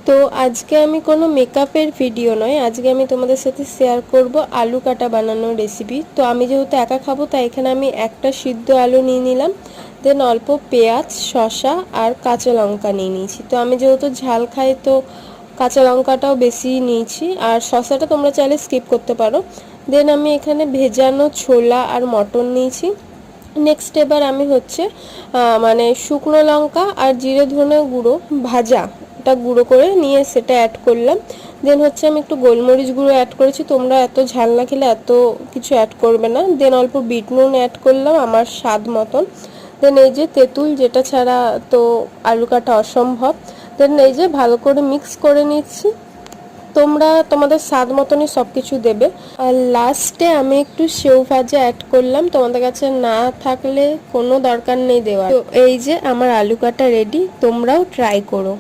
তো আজকে আমি কোনো মেকআপের ভিডিও নয়, আজকে আমি তোমাদের সাথে শেয়ার করব আলু কাটা বানানোর রেসিপি। তো আমি যেহেতু একা খাবো তাই এখানে আমি একটা সিদ্ধ আলু নিয়ে নিলাম, দেন অল্প পেঁয়াজ, শসা আর কাঁচা লঙ্কা নিয়ে নিয়েছি। তো আমি যেহেতু ঝাল খাই তো কাঁচা লঙ্কাটাও বেশি নিয়েছি, আর শসাটা তোমরা চাইলে স্কিপ করতে পারো। দেন আমি এখানে ভেজানো ছোলা আর মটর নিয়েছি। নেক্সট এবার আমি হচ্ছে মানে শুকনো লঙ্কা আর জিরে ধনে গুঁড়ো ভাজা এটা গুঁড়ো করে নিয়ে সেটা অ্যাড করলাম। দেন হচ্ছে আমি একটু গোলমরিচ গুঁড়ো অ্যাড করেছি, তোমরা এত ঝাল না খেলে এত কিছু অ্যাড করবে না। দেন অল্প বিট নুন অ্যাড করলাম আমার স্বাদ মতন। দেন এই যে তেঁতুল, যেটা ছাড়া তো আলু কাটা অসম্ভব। দেন এই যে ভালো করে মিক্স করে নিচ্ছি। তোমরা তোমাদের স্বাদ মতনই সব কিছু দেবে। আর লাস্টে আমি একটু সেও ভাজা অ্যাড করলাম, তোমাদের কাছে না থাকলে কোনো দরকার নেই দেওয়ার। তো এই যে আমার আলু কাটা রেডি, তোমরাও ট্রাই করো।